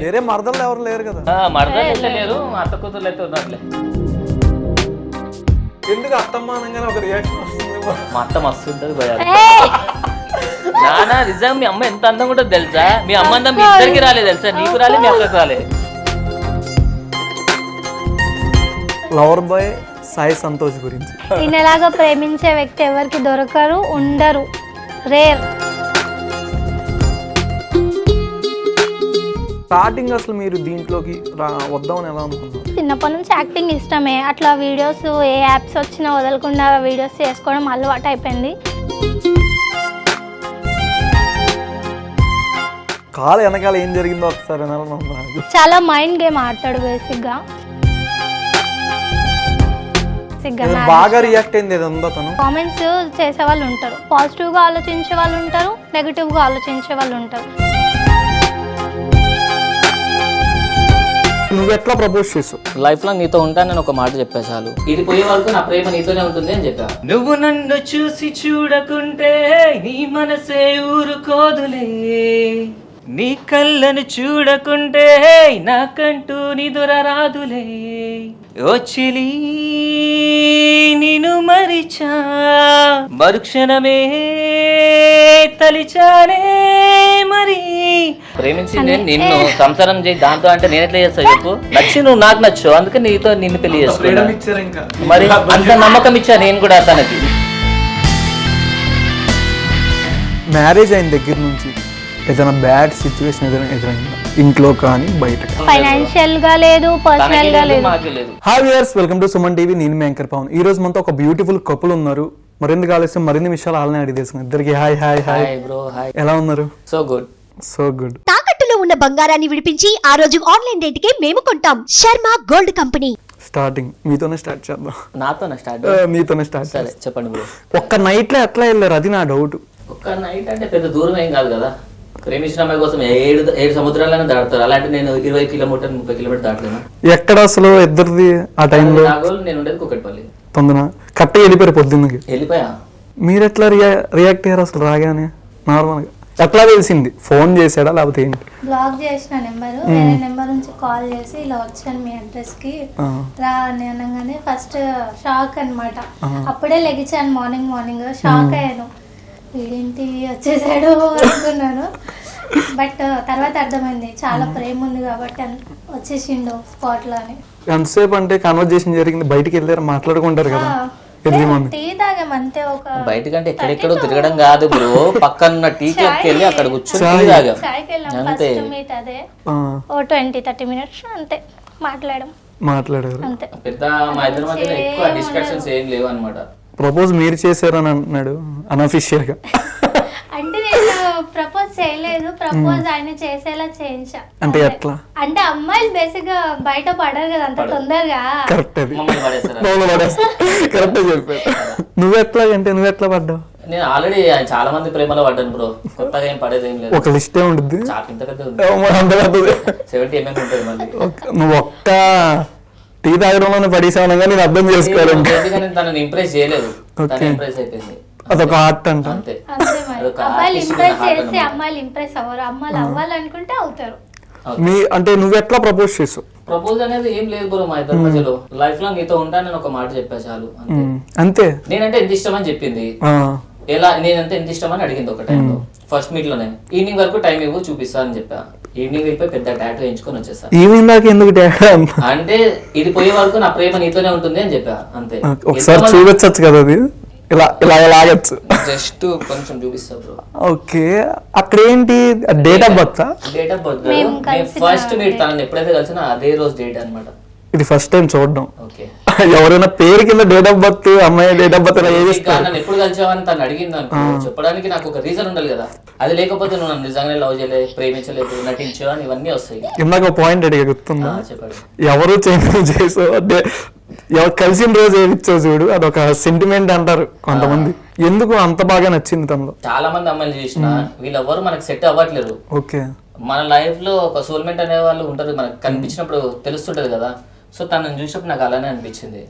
వేరే మరదలు ఎవరు లేరు కదా? మరదలు అయితే లేరు, మా అత్త కూతుర్లు అయితే ఉన్నట్లే. ఎందుకు అత్తమ్మ అనగానే ఒక రియాక్షన్ వస్తుంది? మా అత్త మస్తు ఉంటుంది భయ. నానా నిజంగా మీ అమ్మ ఎంత అందంగా ఉంటుంది తెలుసా? మీ అమ్మ అందం మీ ఇద్దరికి రాలేదు తెలుసా? నీకు రాలేదు, మీ అక్కకి రాలేదు. లవర్ బాయ్ సాయి సంతోష్ గురించి. ఈయనలాగా ప్రేమించే వ్యక్తి ఎవరికి దొరకరు, ఉండరు, రేర్. స్టార్టింగ్ అసలు మీరు దీంట్లోకి వద్దామని ఎలా అనుకున్నారు? చిన్నప్పటి నుంచి యాక్టింగ్ ఇష్టమే. అట్లా వీడియోస్ ఏ యాప్స్ వచ్చినా వదలకుండా వీడియోస్ చేసుకోవడం అలవాటు అయిపోయింది. కాలు వెనకాల ఏం జరిగిందో ఒకసారి చాలా మైండ్ గేమ్ ఆడతాడు బేసిక్గా. బాగా రియాక్ట్ అయింది ఏదో ఉందో తను. కామెంట్స్ చేసే వాళ్ళు ఉంటారు, పాజిటివ్ గా ఆలోచించే వాళ్ళు ఉంటారు, నెగటివ్ గా ఆలోచించే వాళ్ళు ఉంటారు. నువ్వు ఎట్లా ప్రపోజ్ చేసావు? లైఫ్ లో నీతో ఉంటానని ఒక మాట చెప్పా చాలు. ఇది పోయే వరకు నా ప్రేమ నీతోనే ఉంటుంది అని చెప్పా. నువ్వు నన్ను చూసి చూడకుంటే నీ మనసే ఊరుకోదులే, నీ కళ్ళను చూడకుంటే నాకంటూ నిదుర రాదులే, ఓ చిలి నిన్ను మరిచా మరుక్షణమే తలిచానే మరి. ప్రేమించి నేను నిన్ను సంసారం చేయి దాంతో అంటే నేను ఎట్లా చేస్తా చెప్పు? నచ్చి నువ్వు నాకు నచ్చు, అందుకే నీతో నిన్ను పెళ్లి చేసుకున్నా. మరి అంత నమ్మకం ఇచ్చా నేను కూడా తనకి. మ్యారేజ్ అయిన దగ్గర నుంచి ఏదైనా బ్యాడ్ సిచ్యువేషన్ ఎదురైందా? ఇంట్లో కానీ బయట? ఫైనాన్షియల్ గా లేదు, పర్సనల్ గా లేదు. Hi viewers, welcome to Suman TV. నేను మీ యాంకర్ పవన్. ఈ రోజు మనతో ఒక బ్యూటిఫుల్ కపుల్ ఉన్నారు. మరెందుకు ఆలస్యం, మరిన్ని విషయాలు వాళ్ళని అడిగి తెలుసుకున్నాం. ఇద్దరికి hi hi hi bro. Hi, ఎలా ఉన్నారు? So good, so good. తాకట్టులో ఉన్న బంగారాన్ని విడిపించి ఆ రోజు ఆన్లైన్ రేట్ కే మేము కొంటాం. Sharma gold company. స్టార్టింగ్ మీతోనే స్టార్ట్ చేద్దాం. నాతోనే స్టార్ట్? మీతోనే స్టార్ట్. సరే చెప్పండి బ్రో. ఒక్క నైట్ లో ఎట్లా వెళ్ళారు? అది నా డౌట్. ఒక్క నైట్ అంటే పెద్ద దూరం ఏం కాదు కదా. ప్రేమించిన అమ్మాయి కోసం ఏడు సముద్రాలను దాడతారు. అలాంటి నేను 20 కిలోమీటర్ 30 కిలోమీటర్ దాటలేను. ఎక్కడ అసలు ఇద్దరిది ఆ టైంలో? నాగోలు నేను ఉండేది కుకట్పల్లి. తొందర కరెక్ట్గా వెళ్ళిపోయారు పొద్దున్నకి. వెళ్ళిపోయా. మీరు ఎట్లా రియాక్ట్ అయ్యారు అసలు రాగానే? నార్మల్గా ఎట్లా తెలిసింది? ఫోన్ చేసాడా లేకపోతే ఏంటి? బ్లాక్ చేసిన నెంబర్, వేరే నెంబర్ నుంచి కాల్ చేసి ఇలా వచ్చాను మీ అడ్రస్ కి రా అని అనగానే ఫస్ట్ షాక్ అన్నమాట. అప్పుడే లెగిచాను మార్నింగ్ షాక్ అయ్యాను. వీడేంటి వచ్చేసాడు అనుకున్నాను. బట్ తర్వాత అర్థమైంది చాలా ప్రేమ ఉంది కాబట్టి వచ్చేసిండు స్పాట్ లో అని. ఎంతసేపు అంటే కన్వర్జేషన్ జరిగింది? బయటికి వెళ్ళారు, మాట్లాడుకుంటారు కదా? టీ తాగాం అంతే. ఒక బయటకంటే ఎక్కడెక్కడో తిరగడం కాదు బ్రో, పక్కన టీ క్లబ్ కి వెళ్ళి అక్కడ కూర్చొని టీ తాగాం అంతే. అదే ఓ 20-30 మినిట్స్ అంతే మాట్లాడారు అంతే. పెద్ద మా ఇద్దరి మధ్యలో ఎక్కువ డిస్కషన్స్ ఏం లేవు అన్నమాట. ప్రపోజ్ మీరు చేశారని అంటున్నాడు అన్అఫీషియల్ గా. అంటే నేను ప్రపోజ్ చేయలేదు, ప్రపోజ్ ఆయన చేసేలా చేయించా. అంటే ఎట్లా? అంటే అమ్మాయిలు బేసిక్ గా బయట పడరు కదా అంత తొందరగా. కరెక్ట్, అది మమ్మల్ని పడేస్తారా? కరెక్ట్ చెప్పారు. నువ్వెట్లా పడ్డావు? నేను ఆల్రెడీ చాలా మంది ప్రేమలో పడ్డాను బ్రో. కొత్తగా ఏం పడేది ఏం లేదు. ఒక లిస్టే ఉంటుంది, చాప్ ఇంత పెద్ద ఉంది, 70 mm ఉంటుంది. మళ్ళీ నువ్వు ఒక్క టీ తాగడంలోనే పడేసాను కానీ నేను అర్థం చేసుకోవాలి. తనని ఇంప్రెస్ చేయలేదు, తను ఇంప్రెస్ అయిపోయింది. అదొక ఆర్ట్ అంట. అంతే. అబ్బాయిలు ఇంప్రెస్ చేసి అమ్మాయిలు ఇంప్రెస్ అవ్వరు, అమ్మాయిలు అవ్వాలనుకుంటే అవుతారు. అంటే నువ్వు ఎట్లా ప్రపోజ్ చేసావు? ప్రపోజ్ అనేది ఏం లేదు బ్రో మా ఇద్దరి మధ్యలో. లైఫ్ లాంగ్ నీతో ఉంటానని ఒక మాట చెప్పా చాలు అంతే. నేనంటే ఎంత ఇష్టం అని చెప్పింది. ఎలా నేనంటే ఎంత ఇష్టం అని అడిగింది ఒక టైంలో. ఫస్ట్ మీట్ లోనే ఈవినింగ్ వరకు టైం ఇవ్వు చూపిస్తా అని చెప్పా. ఈవినింగ్ వెళ్ళిపోయి పెద్ద టాటూ వేయించుకొని వచ్చేసా. ఈవినింగ్ దాకా ఎందుకు అంటే ఇది పోయే వరకు నా ప్రేమ నీతోనే ఉంటుంది అని చెప్పా అంతే. ఒకసారి చూపించచ్చు కదా, అది ఇలా ఇలా లాగచ్చు. జస్ట్ కొంచెం చూపిస్తా బ్రో. ఓకే, అక్కడ ఏంటి? Date of birth? Date of birth first meet తనని ఎప్పుడైతే కలిసినా అదే రోజు డేట్ అన్నమాట. ఇది ఫస్ట్ టైం చూడడం. ఓకే, ఎవరైనా పేరు కింద డేట్ ఆఫ్ బర్త్, అమ్మాయి డేట్ ఆఫ్ బర్త్ నన్ను ఎప్పుడు కలిసావని తను అడిగింది అనుకో, చెప్పడానికి నాకు ఒక రీజన్ ఉండాలి కదా. అది లేకపోతే నువ్వు నన్ను నిజంగానే లవ్ చేయలేదు, ప్రేమించలేదు, నటించు అని ఇవన్నీ వస్తాయి. ఇందాక పాయింట్ అడిగా గుర్తుందా? చెప్పండి. ఎవరు చేసావు అంటే ఎవరు కలిసిన రోజు ఏమిచ్చావు చూడు, అదొక సెంటిమెంట్ అంటారు కొంతమంది. ఎందుకు అంత బాగా నచ్చింది తనలో? చాలా మంది అమ్మాయిలు చూసిన వీళ్ళెవ్వరు మనకు సెట్ అవ్వట్లేదు. ఓకే, మన లైఫ్ లో ఒక సోల్మేట్ అనే వాళ్ళు ఉంటారు, మనకు కనిపించినప్పుడు తెలుస్తుంటది కదా. సో తనని చూసినప్పుడు నాకు అలానే అనిపించింది.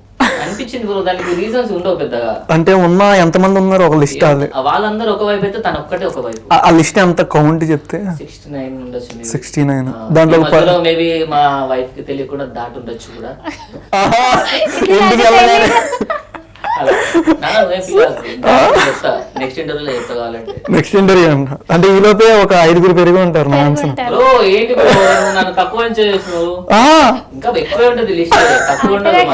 అనిపించింది బ్రో, దానికి రీజన్స్ ఉండవు పెద్దగా. అంటే ఉన్న ఎంతమంది ఉన్నారు ఒక లిస్ట్ అది, వాళ్ళందరూ ఒకవైపు అయితే తను ఒక్కటే ఒకవైపు. ఆ లిస్ట్ ఎంత కౌంట్ చెప్తే 69 ఉండొచ్చు maybe. 69. దాంట్లో మేబీ మా వైఫ్ కి తెలియకుండా దాటి ఉండొచ్చు కూడా. ఇంటికి వెళ్ళగానే నెక్స్ట్ ఇంటర్వ్యూలో చెప్తా కావాలంటే. నెక్స్ట్ ఇంటర్వ్యూ అంట అంటే ఈ లోపే ఒక 5 పెరిగి ఉంటారు నా ఆన్సర్. బ్రో ఏంటి బ్రో నన్ను తక్కువ చేసినావు, ఇంకా ఎక్కువే ఉంటది లిస్ట్, తక్కువ ఉండదు.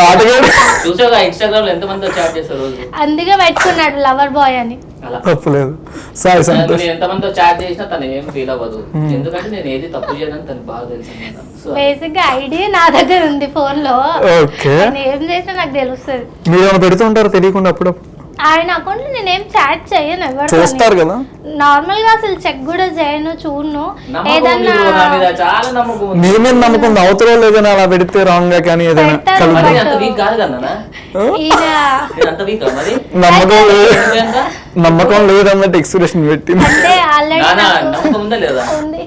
ఆటగాడు చూసాగా ఇన్స్టాగ్రామ్ లో ఎంత మంది చాట్ చేస్తారు రోజు, అందుకే పెట్టుకున్నాడు లవర్ బాయ్ అని. అలా తప్పులేదు. సాయి సంతోష్ నేను ఎంతమందితో చాట్ చేసినా తను ఏం ఫీల్ అవ్వదు, ఎందుకంటే నేను ఏది తప్పు చేయదని తనకు బాగా తెలుసు అన్నమాట. సో బేసిక్ గా ఐడియా నా దగ్గర ఉంది ఫోన్ లో, ఓకే. నేను ఏం చేసినా నాకు తెలుస్తుంది. మీరు ఏమైనా పెడుతూ ఉంటారు తెలియకుండా అప్పుడప్పుడు? ఆయన అకౌంట్ లో నేనేం చాట్ చేయను ఎవరు, చూస్తారు కదా నార్మల్ గా అసలు చెక్ కూడా చేయను, చూడను. నమ్మకం ఉంది ఏదన్నా బ్రో నా మీద, చాలా నమ్మకం ఉంది. మీ మీద నమ్మకం ఉంది, అవతల లేదని అలా పెడితే రాంగ్ గా కానీ ఏదైనా పెట్టారు. కలుగు మరి అంత వీక్ కాదు కదా నాన్న? ఈయన నేను అంత వీక్ మరి నమ్మకం లేదు, ఎంత? నమ్మకం లేదన్నట్టు ఎక్స్ప్రెషన్ పెట్టింది. అంటే ఆల్రెడీ నానా నమ్మకం ఉందా లేదా? ఉంది.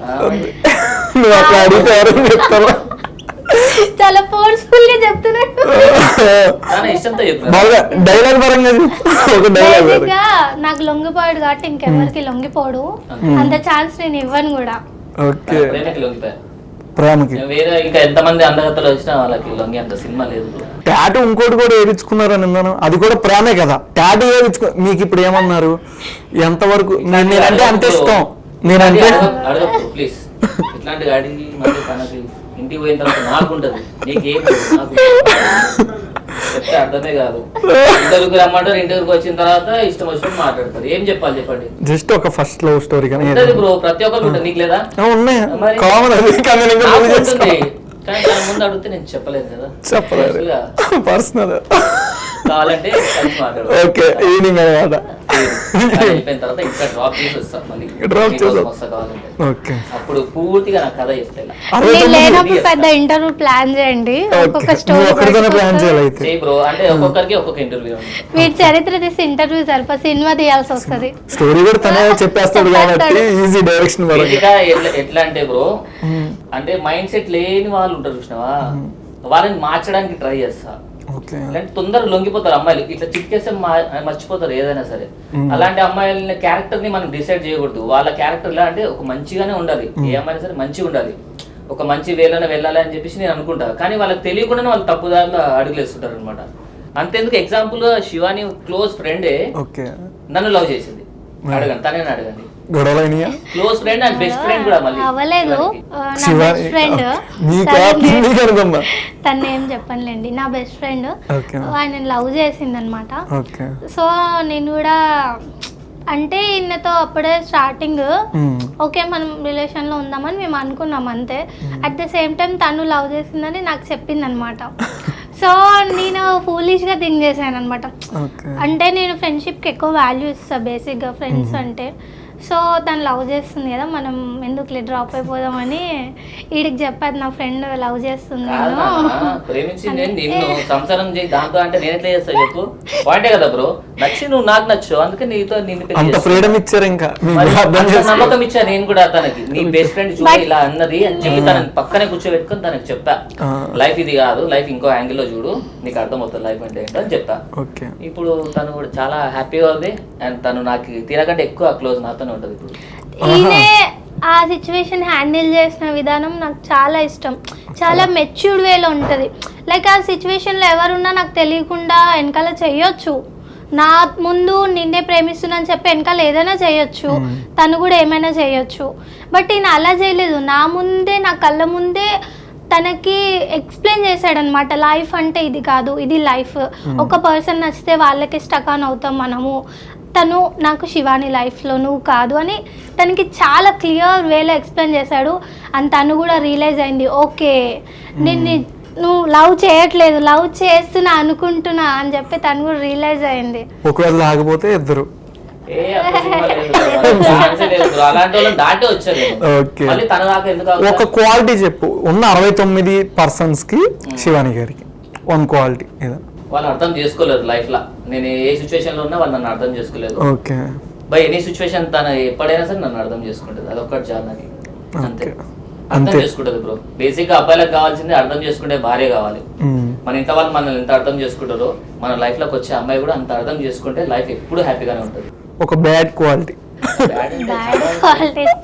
నువ్వు అట్లా అడిగితే ఎవరైనా చెప్తావా? చాలా ఫోర్స్ఫుల్ గా చెప్తున్నాడు. నాన్న ఇష్టంతో చెప్పాను. బాగా డైలాగ్ పరంగా చెప్పు. ఒక డైలాగ్ బేసిక్ గా నాకు లొంగిపోయాడు కాబట్టి ఇంకెవరికి లొంగిపోడు, అంత ఛాన్స్ నేను ఇవ్వను కూడా. ఓకే. ప్రేమకి లొంగిపోయా. ప్రేమకి వేరే ఇంకా ఎంతమంది అందగత్తలు వచ్చినా వాళ్ళకి లొంగి అంత సినిమా లేదు. టాటూ ఇంకోటి కూడా వేయించుకున్నారని విన్నాను, అది కూడా ప్రేమే కదా. టాటూ వేయించుకో, మీకు ఇప్పుడు ఏమన్నారు ఎంతవరకు? నేనంటే అంత ఇష్టం, నేనంటే అడగదు ప్లీజ్. ఇట్లాంటి గాడి మళ్ళీ తనకి ఇంటికి పోయిన తర్వాత నాకుంటది, నీకేం లేదు, నాకు చెప్తే అర్థమే కాదు. ఇంటర్వ్యూకి రమ్మంటారు, ఇంటర్వ్యూకి వచ్చిన తర్వాత ఇష్టం వచ్చినట్టు మాట్లాడతారు. ఏం చెప్పాలి చెప్పండి? జస్ట్ ఒక ఫస్ట్ లవ్ స్టోరీ కానీ ఉంటది బ్రో, ప్రతి ఒక్కరికి ఉంటుంది, నీకు లేదా? ఉన్నాయి మరి కామన్. అది కానీ నేను ఇంకా నాకు పెళ్లి ఉంటుంది. చేసుకోను. కానీ దాని ముందు అడిగితే నేను చెప్పలేదు కదా, చెప్పలేదు. Personal గా పర్సనల్. కావాలంటే కలిసి మాట్లాడు. ఓకే. ఈవినింగ్ అనమాట. అయిపోయిన తర్వాత ఇంకా డ్రాప్ చేసి వస్తాం మళ్ళీ. Drop నీకోసం చేద్దాం. వస్తా కావాలంటే. ఓకే. అప్పుడు పూర్తిగా నా కథ చెప్తా. నేను లేనప్పుడు పెద్ద ఇంటర్వ్యూ ప్లాన్ చేయండి, ఒక్కొక్క స్టోరీ ఒక్కడితోనే ప్లాన్ చేయాలి అయితే. చేయి బ్రో, అంటే ఒక్కొక్కరికి ఒక్కొక్క ఇంటర్వ్యూ ఉంది. వీటి చరిత్ర తీసి ఇంటర్వ్యూ సరిపో సినిమా తీయాల్సి వస్తుంది. స్టోరీ కూడా తనే చెప్పేస్తాడు కాబట్టి ఈజీ డైరెక్షన్ వరకు. బేసిక్గా ఎట్లా అంటే బ్రో, అంటే మైండ్ సెట్ లేని వాళ్ళు ఉంటారు చూసినావా, వాళ్ళని మార్చడానికి ట్రై చేస్తా. ఓకే. అంటే తొందరగా లొంగిపోతారు అమ్మాయిలు, ఇట్లా చిక్కేస్తే మర్చిపోతారు ఏదైనా సరే. అలాంటి అమ్మాయిల క్యారెక్టర్ ని మనం డిసైడ్ చేయకూడదు. వాళ్ళ క్యారెక్టర్ ఎలా అంటే ఒక మంచిగానే ఉండాలి, ఏ అమ్మాయినా సరే మంచిగా ఉండాలి, ఒక మంచి వేలోనే వెళ్ళాలి అని చెప్పేసి నేను అనుకుంటా. కానీ వాళ్ళకి తెలియకుండానే వాళ్ళు తప్పుదారిలో అడుగులేస్తుంటారు అనమాట. అంతేందుకు ఎగ్జాంపుల్ శివాని క్లోజ్ ఫ్రెండే ఓకే. నన్ను లవ్ చేసింది, అడగండి తనే అడగండి. గొడవలైనయా? Close friend and best friend కూడా మళ్ళీ అవ్వలేదు. నా శివాని బెస్ట్ ఫ్రెండ్ నీకు అనుకుందా? తను ఏం చెప్పనులేండి, నా బెస్ట్ ఫ్రెండ్ ఓకే. ఆయన లవ్ చేసింది అనమాట. ఓకే. సో నేను కూడా అంటే ఈయనతో అప్పుడే స్టార్టింగ్ ఓకే మనం రిలేషన్ లో ఉందామని మేము అనుకున్నాం అంతే. అట్ ద సేమ్ టైం తను లవ్ చేసిందని నాకు చెప్పింది అనమాట. సో నేను ఫూలిష్ గా థింక్ చేశాను అనమాట. ఓకే. అంటే నేను ఫ్రెండ్షిప్ కి ఎక్కువ వాల్యూ ఇస్తా బేసిక్ గా ఫ్రెండ్స్ అంటే. సో తను లవ్ చేస్తుంది కదా, మనం ఎందుకు డ్రాప్ అయిపోదామని వీడికి చెప్పాను, నా ఫ్రెండ్ లవ్ చేస్తుంది కాదు నేను. నాన్న, ప్రేమించింది నిన్ను, సంసారం చేయి దాంతో అంటే నేను ఎట్లా చేస్తా చెప్పు? పాయింటే కదా బ్రో, నచ్చి నువ్వు నాకు నచ్చు, అందుకే నీతో నిన్ను పెళ్లి అంత చేస్తా. ఫ్రీడమ్ ఇచ్చారు ఇంకా మీకు మరి అర్థం అంత చేసుకో. నమ్మకం ఇచ్చా నేను కూడా తనకి. నీ బెస్ట్ ఫ్రెండ్ చూడ ఇలా అన్నది అని చెప్పి తనని పక్కనే కూర్చోబెట్టుకుని తనకి చెప్పా, లైఫ్ ఇది కాదు, లైఫ్ ఇంకో యాంగిల్ లో చూడు, నీకు అర్థం అవుతుంది లైఫ్ అంటే ఏంటో అని చెప్తా. ఓకే. ఇప్పుడు తను కూడా చాలా హ్యాపీగా ఉంది, అండ్ తను నాకు తీరకంటే ఎక్కువ క్లోజ్ నాతోనే ఉంటుంది ఇప్పుడు. ఈయనే ఆ సిచ్యువేషన్ హ్యాండిల్ చేసిన విధానం నాకు చాలా ఇష్టం, చాలా మెచ్యూర్డ్ వేలో ఉంటుంది. లైక్ ఆ సిచ్యువేషన్లో ఎవరున్నా నాకు తెలియకుండా వెనకాల చెయ్యొచ్చు, నా ముందు నిన్నే ప్రేమిస్తున్నాను చెప్పి వెనకాల ఏదైనా చేయొచ్చు, తను కూడా ఏమైనా చేయొచ్చు. బట్ ఈయన అలా చేయలేదు, నా ముందే నా కళ్ళ ముందే తనకి ఎక్స్ప్లెయిన్ చేశాడనమాట. లైఫ్ అంటే ఇది కాదు, ఇది లైఫ్. ఒక పర్సన్ నచ్చితే వాళ్ళకి స్టక్ ఆన్ అవుతాం మనము, తను నాకు శివాని లైఫ్లో నువ్వు కాదు అని తనకి చాలా క్లియర్ వేలో ఎక్స్ప్లెయిన్ చేశాడు. అండ్ తను కూడా రియలైజ్ అయింది, ఓకే నేను నువ్వు లవ్ చేయట్లేదు, లవ్ చేస్తున్నా అనుకుంటున్నా అని చెప్పి తను కూడా రియలైజ్ అయింది. ఒకవేళ ఆగిపోతే ఇద్దరు. ఏ అంత సినిమా లేదు bro, ఛాన్సే లేదు bro. అలాంటి వాళ్ళని దాటే వచ్చారు. ఓకే. మళ్ళీ తన దాకా ఎందుకు ఆగుతా? ఒక క్వాలిటీ చెప్పు, ఉన్న 69 పర్సన్స్ కి శివాని గారికి వన్ క్వాలిటీ ఏదో. వాళ్ళు అర్థం చేసుకోలేదు లైఫ్ లా, నేను ఏ సిచ్యువేషన్ లో ఉన్నా వాళ్ళు నన్ను అర్థం చేసుకోలేదు. ఓకే. బై ఎనీ సిచ్యువేషన్ తను ఎప్పుడైనా సరే నన్ను అర్థం చేసుకుంటుంది, అదొక్కటి చాలు నాకు అంతే. అర్థం చేసుకుంటది బ్రో. బేసిక్ గా అబ్బాయిలకు కావాల్సింది అర్థం చేసుకుంటే భార్య కావాలి. మన ఇంత వాళ్ళు మనల్ని ఎంత అర్థం చేసుకుంటారో మన లైఫ్ లోకి వచ్చే అమ్మాయి కూడా అంత అర్థం చేసుకుంటే లైఫ్ ఎప్పుడు హ్యాపీగానే ఉంటుంది. ఒక బ్యాడ్ క్వాలిటీ బ్యాడ్ క్వాలిటీస్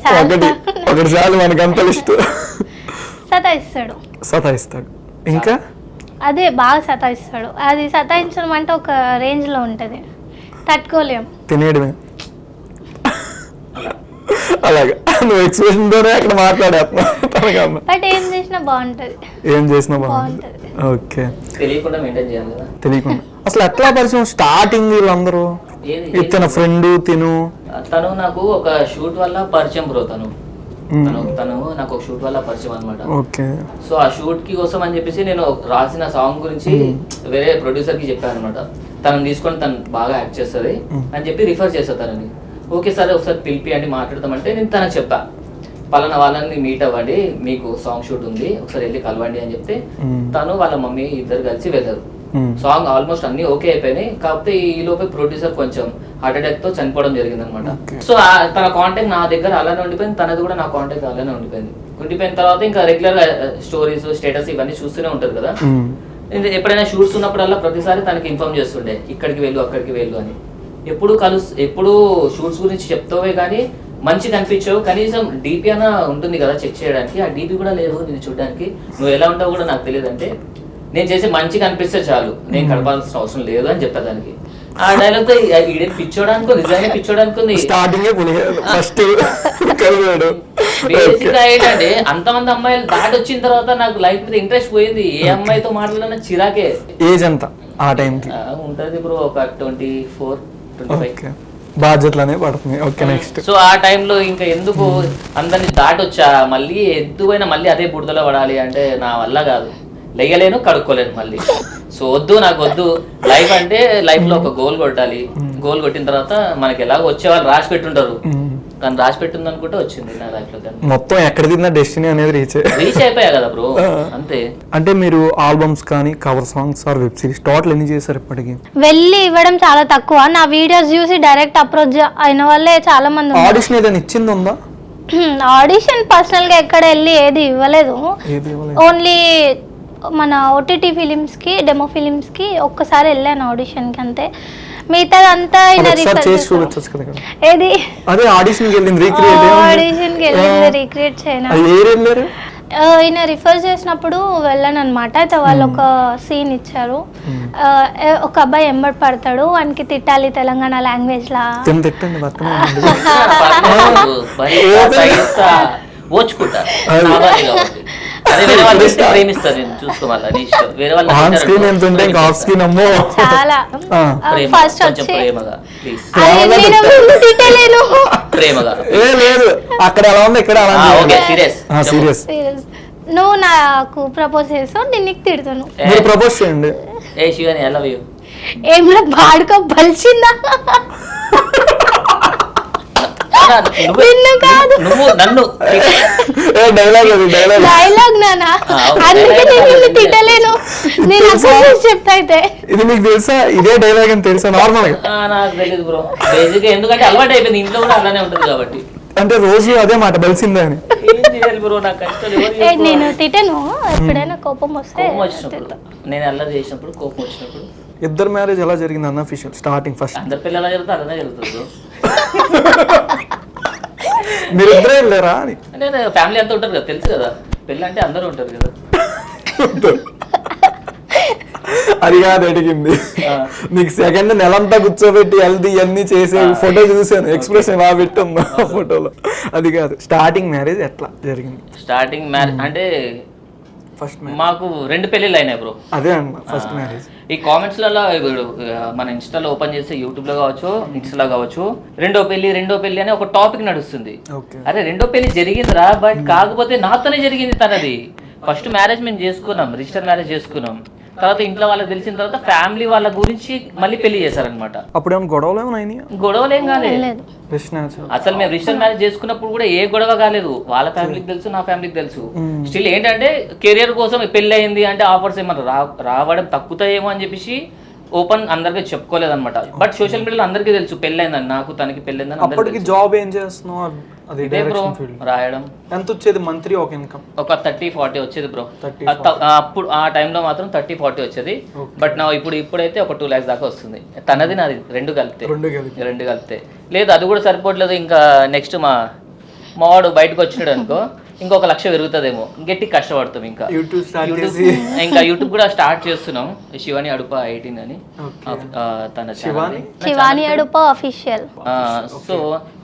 ఒకటి చాలు మనకు అంత లిస్ట్. సతాయిస్తాడు. ఇంకా అదే బాగా సతాయిస్తాడు. అది సతాయించడం అంటే ఒక రేంజ్ లో ఉంటది, తట్టుకోలేం. తినేయడమే అలాగా నువ్వు ఎక్స్ప్రెషన్ తోనే అక్కడ మాట్లాడేస్తున్నావు. బట్ ఏం చేసినా బాగుంటది. ఏం చేసినా బాగుంటుంది. ఓకే, తెలియకుండా మెయింటైన్ చేయాలి కదా. తెలియకుండా అసలు ఎట్లా పరిచయం స్టార్టింగ్ వీళ్ళందరూ? ఇతను ఫ్రెండ్ తను నాకు ఒక షూట్ వల్ల పరిచయం బ్రో. తను నాకు ఒక షూట్ వల్ల పరిచయం అనమాట. ఓకే. సో ఆ షూట్ కి కోసం అని చెప్పేసి నేను రాసిన సాంగ్ గురించి వేరే ప్రొడ్యూసర్ కి చెప్పాను అనమాట. తనని తీసుకొని తను బాగా యాక్ట్ చేస్తుంది అని చెప్పి రిఫర్ చేస్తా తనని. ఓకే సరే ఒకసారి పిలిపి అని మాట్లాడతామంటే నేను తనకు చెప్పా, పలానా వాళ్ళని మీట్ అవ్వండి, మీకు సాంగ్ షూట్ ఉంది, ఒకసారి వెళ్ళి కలవండి అని చెప్తే తను వాళ్ళ మమ్మీ ఇద్దరు కలిసి వెళ్ళారు. సాంగ్ ఆల్మోస్ట్ అన్ని ఓకే అయిపోయినాయి. కాకపోతే ఈ లోపే ప్రొడ్యూసర్ కొంచెం హార్ట్ అటాక్ తో చనిపోవడం జరిగింది అనమాట. సో తన కాంటాక్ట్ నా దగ్గర అలానే ఉండిపోయింది, తనది కూడా నా కాంటాక్ట్ అలానే ఉండిపోయిన తర్వాత ఇంకా రెగ్యులర్ గా స్టోరీస్ స్టేటస్ ఇవన్నీ చూస్తూనే ఉంటారు కదా. ఎప్పుడైనా షూట్స్ ఉన్నప్పుడల్లా ప్రతిసారి తనకి ఇన్ఫార్మ్ చేస్తుండే, ఇక్కడికి వెళ్ళు అక్కడికి వెళ్ళు అని. ఎప్పుడు షూట్స్ గురించి చెప్తావే కానీ మంచి కనిపించావు, కనీసం డీపీ అన్న ఉంటుంది కదా చెక్ చేయడానికి. ఆ డీపీ కూడా లేదు నేను చూడడానికి. నువ్వు ఎలా ఉంటావు కూడా నాకు తెలియదు అంటే, నేను చేసి మంచి కనిపిస్తే చాలు, నేను కడపాల్సిన అవసరం లేదు అని చెప్పేదానికి. ఆ డైలాగ్ తో ఈడే పిచ్చోడానికి నిజంగా పిచ్చోడానికి స్టార్టింగ్ బేసిక్ గా ఏంటంటే అంతమంది అమ్మాయిలు దాటి వచ్చిన తర్వాత నాకు లైఫ్ మీద ఇంట్రెస్ట్ పోయింది. ఏ అమ్మాయితో మాట్లాడినా చిరాకే. ఏజ్ ఎంత ఆ టైంకి? ఉంటది బ్రో ఒక 24, 25. బాధ్యతలనే పడుతుంది. Okay, next. సో ఆ టైంలో ఇంకా ఎందుకు అందరిని దాటొచ్చా, మళ్ళీ ఎద్దుపోయినా మళ్ళీ అదే బుడదలో పడాలి అంటే నా వల్ల కాదు, లెయ్యలేను కడుక్కోలేను మళ్ళీ. సో నాకు వద్దు. లైఫ్ అంటే లైఫ్ లో ఒక గోల్ కొట్టాలి. గోల్ కొట్టిన తర్వాత మనకి ఎలాగో వచ్చే వాళ్ళు రాసి పెట్టుంటారు, తను రాసి పెట్టింది అనుకుంటే వచ్చింది నా లైఫ్ లో. మొత్తం ఎక్కడ తిన్నా డెస్టినీ అనేది రీచ్ అయిపోయా కదా బ్రో, అంతే. అంటే మీరు ఆల్బమ్స్ కానీ cover songs are web series total ఎన్ని చేశారు ఇప్పటికి? వెళ్ళి ఇవ్వడం చాలా తక్కువ. నా వీడియోస్ చూసి డైరెక్ట్ అప్రోచ్ అయిన వాళ్ళే చాలా మంది. ఆడిషన్ ఏదైనా ఇచ్చింది ఉందా? ఆడిషన్ పర్సనల్ గా ఎక్కడ వెళ్ళి ఏది ఇవ్వలేదు. ఓన్లీ మన ఓటీటీ ఫిలిమ్స్ కి, డెమో ఫిలిమ్స్ కి ఒక్కసారి వెళ్ళాను ఆడిషన్ కి, అంతే. మిగతాదంతా ఏది ఆడిషన్ కి వెళ్ళింది రీక్రియేట్ చేయను. ఈయన రిఫర్ చేసినప్పుడు వెళ్ళాను అనమాట. అయితే వాళ్ళు ఒక సీన్ ఇచ్చారు. ఒక అబ్బాయి ఎంబడి పడతాడు, వానికి తిట్టాలి తెలంగాణ లాంగ్వేజ్ లా. చాలా ఫస్ట్ వచ్చి అక్కడ ఎలా ఉంది ఇక్కడ నువ్వు నాకు ప్రపోజ్ చేసావు, నేను నీకు తిడతాను. ప్రపోజ్ చేయండి. ఏం బాడుకో బలిచిందా? డైలాగ్ నానా, అందుకే నేను తిట్టలేను. నేను చెప్తా. అయితే ఇది మీకు తెలుసా? ఇదే డైలాగ్ అని తెలుసా? నార్మల్ గా నాకు తెలియదు బ్రో, బేసిక్ ఎందుకంటే అలవాటు అయిపోయింది, ఇంట్లో కూడా అలానే ఉంటుంది కాబట్టి. అంటే రోజు అదే మాట బలిసిందే అని. నేను తిట్టను. ఎప్పుడైనా కోపం వస్తే నేను అల్లరి చేసినప్పుడు, కోపం వచ్చినప్పుడు. ఇద్దరు మ్యారేజ్ ఎలా జరిగింది అన్న అఫీషియల్ స్టార్టింగ్ ఫస్ట్? అందరి పిల్లలు ఎలా జరుగుతుంది అలానే జరుగుతుంది. మీరు ఇద్దరే వెళ్ళారా అని? అంటే ఫ్యామిలీ అంతా ఉంటారు కదా, తెలుసు కదా, పెళ్ళి అంటే అందరూ ఉంటారు కదా. అది కాదు అడిగింది. నీకు సెకండ్ నెలంతా కూర్చోబెట్టి హెల్దీ అన్ని చేసే ఫోటో చూసాను, ఎక్స్ప్రెషన్ బాగా పెట్టాము ఆ ఫోటోలో. అది కాదు, స్టార్టింగ్ మ్యారేజ్ ఎట్లా జరిగింది? స్టార్టింగ్ మ్యారేజ్ అంటే ఫస్ట్ మాకు 2 పెళ్ళిళ్ళు అయినాయి బ్రో. అదే అన్న ఫస్ట్ మ్యారేజ్. ఈ కామెంట్స్లలో మన ఇన్స్టాలో ఓపెన్ చేస్తే, యూట్యూబ్ లో కావచ్చు, ఇన్స్టాలో కావచ్చు, రెండో పెళ్లి అని ఒక టాపిక్ నడుస్తుంది. అరే రెండో పెళ్లి జరిగిందిరా, బట్ కాకపోతే నాతోనే జరిగింది తనది. ఫస్ట్ మ్యారేజ్ మేము చేసుకున్నాం, రిజిస్టర్ మ్యారేజ్ చేసుకున్నాం. తర్వాత ఇంట్లో వాళ్ళకి తెలిసిన తర్వాత ఫ్యామిలీ వాళ్ళ గురించి మళ్ళీ పెళ్లి చేశారనమాట. అప్పుడు ఏమైనా గొడవలు ఏం కాలేదు. అసలు మేము రిజిస్టర్ మ్యారేజ్ చేసుకున్నప్పుడు కూడా ఏ గొడవ కాలేదు. వాళ్ళ ఫ్యామిలీకి తెలుసు, నా ఫ్యామిలీకి తెలుసు. స్టిల్ ఏంటంటే కెరియర్ కోసం పెళ్లి అయింది అంటే ఆఫర్స్ ఏమన్నా రావడం తక్కుతాయేమో అని చెప్పేసి ఓపెన్ అందరికీ చెప్పుకోలేదు అనమాట. బట్ సోషల్ మీడియాలో అందరికీ తెలుసు పెళ్ళైందని, నాకు తనకి పెళ్ళైందని. అప్పటికి జాబ్ ఏం చేస్తున్నావు? అది ఇదే బ్రో, రాయడం. ఎంత వచ్చేది మంత్లీ ఒక ఇన్కమ్? ఒక 30-40 వచ్చేది బ్రో. అప్పుడు ఆ టైంలో మాత్రం 30-40 వచ్చేది. బట్ నా ఇప్పుడైతే ఒక 2 lakhs దాకా వస్తుంది. తనది నాది రెండు కలిపితే. లేదు అది కూడా సరిపోవట్లేదు. ఇంకా నెక్స్ట్ మా వాడు బయటకు వచ్చినాడు అనుకో, ఇంకొక 1 లక్ష పెరుగుతుందేమో. గట్టి కష్టపడతాం. ఇంకా యూట్యూబ్ కూడా స్టార్ట్ చేస్తున్నాం. శివాని అడుప 18 అని తన శివాని అడుప అఫీషియల్. సో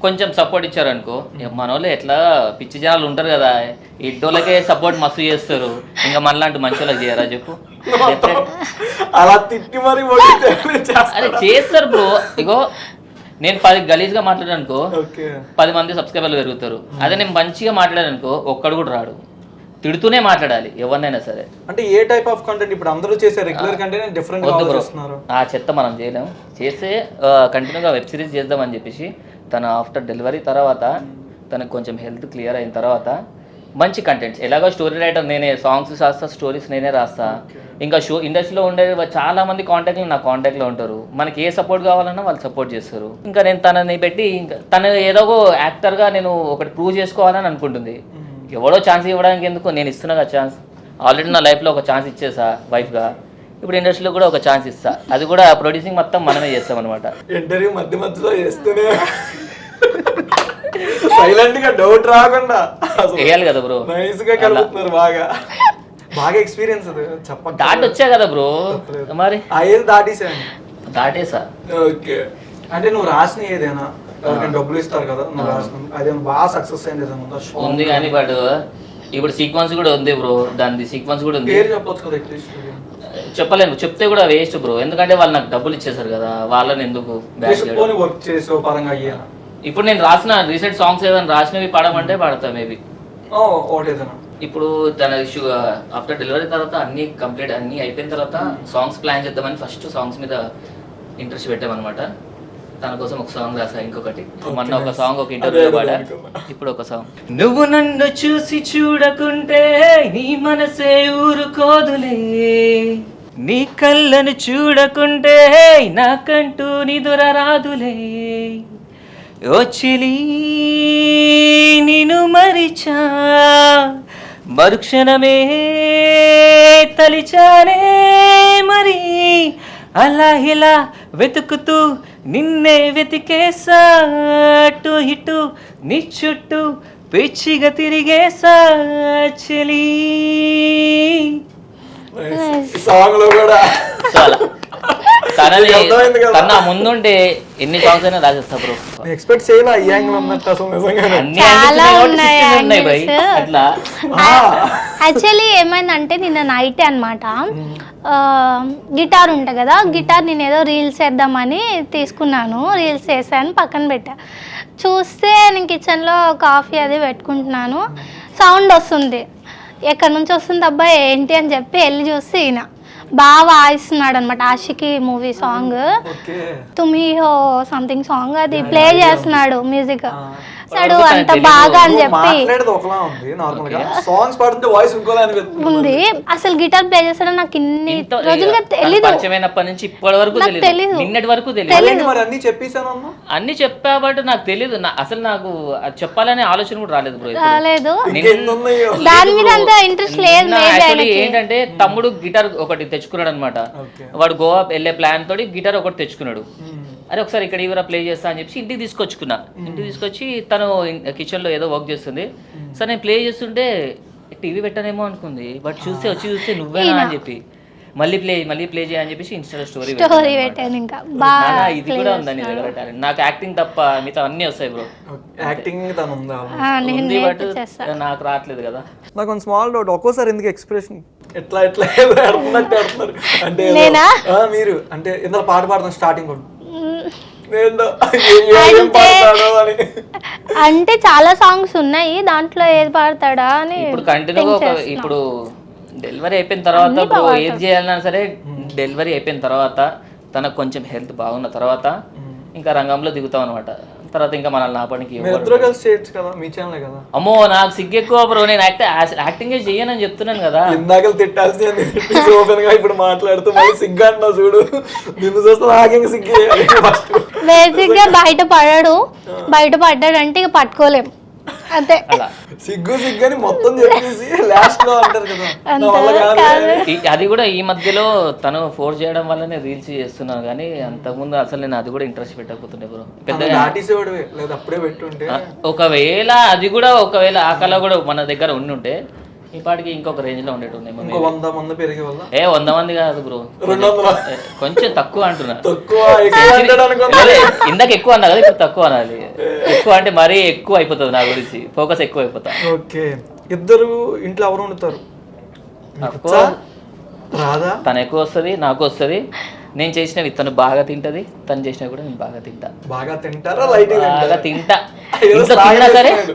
కొంచెం సపోర్ట్ ఇచ్చారు అనుకో, మన వాళ్ళు ఎట్లా పిచ్చి జనాలు ఉంటారు కదా, ఇడ్డోళ్ళకే సపోర్ట్ మస్తు చేస్తారు. ఇంకా మనలాంటి మంచి వాళ్ళకి చేయరా చెప్పు? అలా తిట్టి మరి అరే చేస్తారు బ్రో. ఇగో నేను 10 గలీజ్గా మాట్లాడానుకో 10 మంది సబ్స్క్రైబర్లు పెరుగుతారు. అదే నేను మంచిగా మాట్లాడానుకో ఒక్కడు కూడా రాడు. తిడుతూనే మాట్లాడాలి ఎవరినైనా సరే. అంటే ఏ టైప్ ఆఫ్ కంటెంట్ ఇప్పుడు అందరూ చేసే రెగ్యులర్ కంటెంట్ డిఫరెంట్ గా చేస్తున్నారు. ఆ చెత్త మనం చేయలేం. చేస్తే కంటిన్యూగా వెబ్ సిరీస్ చేద్దామని చెప్పేసి తన ఆఫ్టర్ డెలివరీ తర్వాత తనకు కొంచెం హెల్త్ క్లియర్ అయిన తర్వాత మంచి కంటెంట్స్, ఎలాగో స్టోరీ రైటర్ నేనే, సాంగ్స్ రాస్తా, స్టోరీస్ నేనే రాస్తా. ఇంకా ఇండస్ట్రీలో ఉండే చాలా మంది కాంటాక్ట్లో నా కాంటాక్ట్లో ఉంటారు. మనకి ఏ సపోర్ట్ కావాలన్నా వాళ్ళు సపోర్ట్ చేస్తారు. ఇంకా నేను తనని పెట్టి ఇంకా తను ఏదో యాక్టర్గా నేను ఒకటి ప్రూవ్ చేసుకోవాలని అనుకుంటుంది. ఎవడో ఛాన్స్ ఇవ్వడానికి ఎందుకు, నేను ఇస్తున్నా కదా ఛాన్స్. ఆల్రెడీ నా లైఫ్లో ఒక ఛాన్స్ ఇచ్చేసా వైఫ్గా, ఇప్పుడు ఇండస్ట్రీలో కూడా ఒక ఛాన్స్ ఇస్తా. అది కూడా ప్రొడ్యూసింగ్ మొత్తం మనమే చేస్తాం అనమాట. ఇంటర్వ్యూ మధ్యలో చేస్తూనే సైలెంట్ గా డౌట్ రాకుండా వేయాలి కదా బ్రో. నైస్ గా కలుపుతున్నారు. బాగా ఎక్స్పీరియన్స్ చెప్పండి. దాటి వచ్చా కదా బ్రో. మరి ఏది దాటేసా. ఓకే. అంటే నువ్వు రాసిన ఏదైనా ఎవరికైనా డబ్బులు ఇస్తారు కదా, నువ్వు రాసిన అదేమో బాగా సక్సెస్ అయింది ఉంది కానీ, బట్ ఇప్పుడు సీక్వెన్స్ కూడా ఉంది బ్రో. దాని సీక్వెన్స్ కూడా ఉంది. పేరు చెప్పొచ్చు కదా అట్లీస్ట్. చెప్పలేను, చెప్తే కూడా వేస్ట్ బ్రో. ఎందుకంటే వాళ్ళు నాకు డబ్బులు ఇచ్చేసారు కదా, వాళ్ళని ఎందుకు వర్క్ చేసే పరంగా అయ్యా. ఇప్పుడు నేను రాసిన రీసెంట్ సాంగ్స్ ఏదైనా రాసినవి పాడమంటే పాడతా మేబీ. ఇప్పుడు తన ఆఫ్టర్ డెలివరీ తర్వాత అన్ని కంప్లీట్ అన్ని అయిపోయిన తర్వాత సాంగ్స్ ప్లాన్ చేద్దామని ఫస్ట్ సాంగ్స్ మీద ఇంట్రెస్ట్ పెట్టామన్నమాట. తన కోసం ఒక సాంగ్ రాసా. ఇంకొకటి మొన్న ఒక సాంగ్ ఒక ఇంటర్వ్యూలో పాడా. ఇప్పుడు ఒక సాంగ్. నువ్వు నన్ను చూసి చూడకుంటే నీ మనసే ఊరుకోదులే, నీ కళ్ళను చూడకుంటే నాకంటూ నిదుర రాదులే, ఓ చిలి నిన్ను మరిచా మరుక్షణమే తలిచానే మరి, అలా ఇలా వెతుకుతూ నిన్నే వెతికేసా, అటు ఇటు నీ చుట్టూ పిచ్చిగా తిరిగేసా చెలి. సాంగ్ లో కూడా కన్నా ముందుంటే ఎన్ని సాంగ్స్ అయినా రాసేస్తా బ్రో. ఎక్స్పెక్ట్ చేయలే ఈ యాంగిల్ ఉన్నట్టు అసలు నిజంగానే. అట్లా యాక్చువల్లీ ఏమైందంటే నిన్న నైట్ అనమాట, గిటార్ ఉంటుంది కదా, గిటార్ నేను ఏదో రీల్స్ వేద్దామని తీసుకున్నాను. రీల్స్ వేసాను, పక్కన పెట్టా. చూస్తే నేను కిచెన్లో కాఫీ అది పెట్టుకుంటున్నాను, సౌండ్ వస్తుంది. ఎక్కడి నుంచి వస్తుంది అబ్బాయి ఏంటి అని చెప్పి వెళ్ళి చూస్తే ఈయన బాగా వాయిస్తున్నాడు అనమాట. ఆషికి మూవీ సాంగ్ తుమి హో సంథింగ్ సాంగ్ అది ప్లే చేస్తున్నాడు మ్యూజిక్. అంత బాగా అని చెప్పి ఉంది. అసలు గిటార్ ప్లే చేస్తాడో నాకు ఇన్ని రోజులుగా తెలీదు. అన్ని చెప్పా బట్ నాకు తెలీదు. అసలు నాకు చెప్పాలనే ఆలోచన కూడా రాలేదు బ్రో. రాలేదు, దాని మీద అంత ఇంట్రెస్ట్ లేదు. ఏంటంటే తమ్ముడు గిటార్ ఒకటి తెచ్చుకున్నాడు అనమాట. వాడు గోవా వెళ్ళే ప్లాన్ తోటి గిటార్ ఒకటి తెచ్చుకున్నాడు. అరే ఒకసారి ఇక్కడ ఇవరా ప్లే చేస్తా అని చెప్పి ఇంటికి తీసుకొచ్చి తను కిచెన్లో ఏదో వర్క్ చేస్తుంది. సరే నేను ప్లే చేస్తుంటే టీవీ పెట్టానేమో అనుకుంది, బట్ చూస్తే నువ్వేనా అని చెప్పి మళ్ళీ ప్లే చేయని చెప్పేసి ఇన్స్టా స్టోరీ పెట్టాను. ఇంకా ఇది కూడా ఉందని నాకు యాక్టింగ్ తప్ప మిగతా అన్ని వస్తాయి బ్రో. యాక్టింగ్ ఉంది బట్ నాకు రావట్లేదు కదా. నాకు కొంచెం స్మాల్ డౌట్, ఒక్కోసారి ఎందుకు ఎక్స్ప్రెషన్ ఎట్లా ఆడుతున్నారు అంటే మీరు అంటే ఇందులో పాట పాడుతాం స్టార్టింగ్ అంటే చాలా సాంగ్స్ ఉన్నాయి, దాంట్లో ఏది పాడతాడా అని. ఇప్పుడు కంటిన్యూగా ఇప్పుడు డెలివరీ అయిపోయిన తర్వాత ఏది చేయాలన్నా సరే, డెలివరీ అయిపోయిన తర్వాత తనకు కొంచెం హెల్త్ బాగున్న తర్వాత ఇంకా రంగంలో దిగుతాం అనమాట. తర్వాత ఇంకా మనల్ని ఆపడానికి మీరు ఇద్దరు కలిసి చేయొచ్చు కదా, మీ ఛానల్ కదా. అమ్మో నాకు సిగ్గు ఎక్కువ బ్రో, నేను యాక్టింగ్ చేయనని చెప్తున్నాను కదా. ఇందాక తిట్టాల్సి ఓపెన్ గా ఇప్పుడు మాట్లాడుతూ మళ్ళీ సిగ్గు అంటున్నావు చూడు, నిన్ను చూస్తే నాకేం సిగ్గు. బేసిక్ గా బయట పడ్డాడంటే ఇక పట్టుకోలేం అంతే. అలా సిగ్గు అని మొత్తం చెప్పేసి లాస్ట్ లో అంటారు కదా, నా వల్ల కాదు. అది కూడా ఈ మధ్యలో తను ఫోర్స్ చేయడం వల్లనే రీల్స్ చేస్తున్నాను, కానీ అంతకుముందు అసలు నేను అది కూడా ఇంట్రెస్ట్ పెట్టకపోతుండే బ్రో. పెద్దగా దాటేసేవాడివే, లేదా అప్పుడే పెట్టుంటే. ఒకవేళ ఆ కళ కూడా మన దగ్గర ఉండుంటే ఈ పాటికి ఇంకొక రేంజ్ లో ఉండేటుండే. ఇంకో 100 మంది పెరిగే వల్ల 100 మంది కాదు బ్రో, 200 కొంచెం తక్కువ అంటున్నా. ఇందాక ఎక్కువ అన్నా కదా, ఇప్పుడు తక్కువ అనాలి. ఎక్కువ అంటే మరీ ఎక్కువ అయిపోతుంది, నా గురించి ఫోకస్ ఎక్కువ అయిపోతా. ఓకే, ఇద్దరు ఇంట్లో ఎవరు వండుతారు? రాదా? తను ఎక్కువ వస్తుంది, నాకు వస్తుంది. నేను చేసినవి తను బాగా తింటది, తను చేసినవి కూడా నేను బాగా తింటా. బాగా తింటారా? లైట్ బాగా తింటా.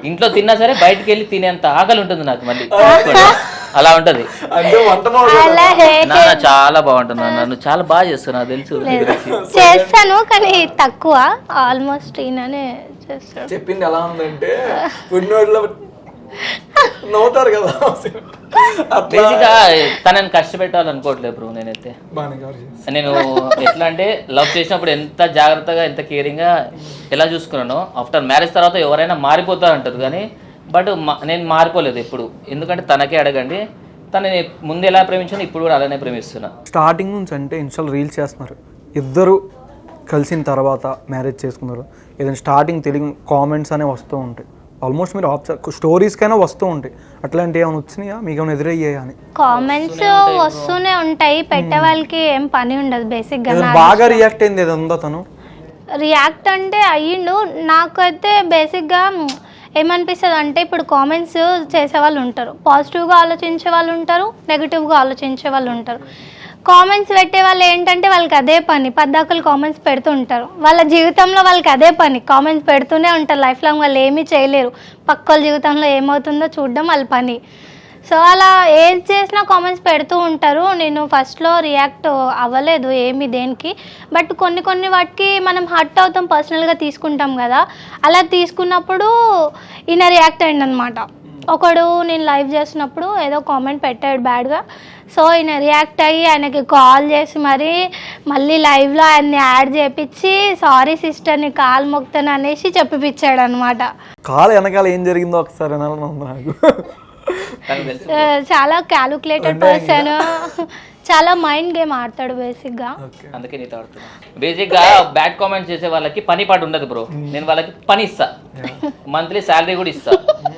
ఇంట్లో తిన్నా సరే బయటకు వెళ్ళి తినేంత ఆకలి ఉంటుంది నాకు మళ్ళీ, అలా ఉంటది. నాన్న చాలా బాగుంటుంది, నన్ను చాలా బాగా చేస్తున్నా తెలుసు. చేస్తాను కానీ తక్కువ, ఆల్మోస్ట్ ఈయననే చేస్తాను. చెప్పింది ఎలా ఉందంటే ఫుడ్ నోట్లో నవ్వుతారు కదా. బేసిక్గా తనని కష్టపెట్టాలనుకోవట్లేదు బ్రో. నేనైతే నేను ఎట్లా అంటే లవ్ చేసినప్పుడు ఎంత జాగ్రత్తగా ఎంత కేరింగ్గా ఎలా చూసుకున్నానో, ఆఫ్టర్ మ్యారేజ్ తర్వాత ఎవరైనా మారిపోతారంటారు కానీ బట్ నేను మారిపోలేదు ఎప్పుడు. ఎందుకంటే తనకే అడగండి, తనని ముందు ఎలా ప్రేమించాను ఇప్పుడు కూడా అలానే ప్రేమిస్తున్నా. స్టార్టింగ్ నుంచి అంటే ఇన్స్టాల్ రీల్స్ చేస్తున్నారు, ఇద్దరు కలిసిన తర్వాత మ్యారేజ్ చేసుకున్నారు, ఏదైనా స్టార్టింగ్ తెలుగు కామెంట్స్ అనేవి వస్తూ ఉంటాయి. ఆల్మోస్ట్ మీరు స్టోరీస్ కైనా వస్తూ ఉంటాయి, అట్లాంటివి ఏమైనా వచ్చినాయా, మీకు ఏమైనా ఎదురయ్యాయా అని? కామెంట్స్ వస్తూనే ఉంటాయి, పెట్టే వాళ్ళకి ఏం పని ఉండదు. బేసిక్ గా బాగా రియాక్ట్ అయింది ఏదంతా తను రియాక్ట్ అంటే అయ్యిండు. నాకైతే బేసిక్ గా ఏమనిపిస్తుంది అంటే, ఇప్పుడు కామెంట్స్ చేసే వాళ్ళు ఉంటారు, పాజిటివ్గా ఆలోచించే వాళ్ళు ఉంటారు, నెగిటివ్గా ఆలోచించే వాళ్ళు ఉంటారు. కామెంట్స్ పెట్టే వాళ్ళు ఏంటంటే వాళ్ళకి అదే పని, పద్దాకులు కామెంట్స్ పెడుతూ ఉంటారు. వాళ్ళ జీవితంలో వాళ్ళకి అదే పని, కామెంట్స్ పెడుతూనే ఉంటారు. లైఫ్ లాంగ్ వాళ్ళు ఏమీ చేయలేరు, పక్క వాళ్ళ జీవితంలో ఏమవుతుందో చూడడం వాళ్ళ పని. సో అలా ఏం చేసినా కామెంట్స్ పెడుతూ ఉంటారు. నేను ఫస్ట్లో రియాక్ట్ అవ్వలేదు ఏమి దేనికి, బట్ కొన్ని వాటికి మనం హర్ట్ అవుతాం, పర్సనల్గా తీసుకుంటాం కదా. అలా తీసుకున్నప్పుడు ఈయన రియాక్ట్ అయ్యింది అనమాట. ఒకడు నేను లైవ్ చేసినప్పుడు ఏదో కామెంట్ పెట్టాడు బ్యాడ్గా, సో ఈయన రియాక్ట్ అయ్యి ఆయనకి కాల్ చేసి మళ్ళీ లైవ్లో ఆయన్ని యాడ్ చేపించి సారీ సిస్టర్ ని కాల్ మొక్తాను అనేసి చెప్పిపించాడు అనమాట. కాల్ వెనకాల ఏం జరిగిందో ఒకసారి నాకు చాలా క్యాలిక్యులేటెడ్ పర్సన్, చాలా మైండ్ గేమ్ ఆడతాడు బేసిక్ గా. అందుకే నీతో ఆడుతున్నా. బేసిక్ గా బ్యాడ్ కామెంట్స్ చేసే వాళ్ళకి పని పాటు ఉండదు బ్రో. నేను వాళ్ళకి పని ఇస్తా, మంత్లీ శాలరీ కూడా ఇస్తా.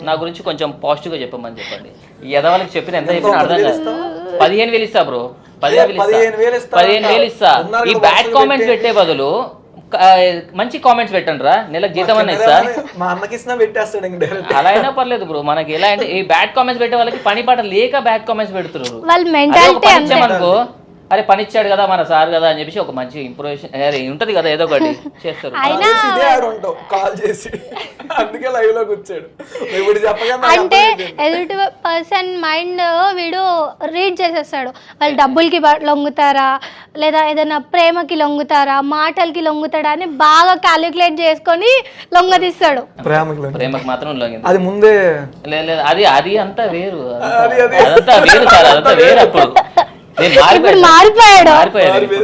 నా గురించి కొంచెం పాజిటివ్ గా చెప్పమని చెప్పండి. ఈ ఎదవాళ్ళకి చెప్పిన ఎంత చెప్పినా అర్థం కాదు. 15,000 ఇస్తా బ్రో, 15,000 ఇస్తా. ఈ బ్యాడ్ కామెంట్స్ పెట్టే బదులు మంచి కామెంట్స్ పెట్టండి రా, నెలకు జీతం అన్న ఇస్తా. అలా అయినా పర్లేదు బ్రో. మనకి ఎలా అంటే ఈ బ్యాడ్ కామెంట్స్ పెట్టే వాళ్ళకి పని పాట లేక బ్యాడ్ కామెంట్స్ పెడుతున్నారు. అనుకో, అరే పని ఇచ్చాడు కదా మన సార్ కదా అని చెప్పేసి ఒక మంచి ఇంప్రూవేషన్ ఉంటది కదా, ఏదో ఒకటి చేస్తారు. అంటే ఎదుటి పర్సన్ మైండ్ వీడు రీడ్ చేసేస్తాడు. వాళ్ళు డబ్బులకి లొంగుతారా, లేదా ఏదైనా ప్రేమకి లొంగుతారా, మాటలకి లొంగుతాడా అని బాగా క్యాలిక్యులేట్ చేసుకొని లొంగదీస్తాడు. ప్రేమకి మాత్రం లొంగింది అది ముందే లేదు, అది అంతా వేరు, అదంతా వేరు సార్, అదంతా వేరు. అప్పుడు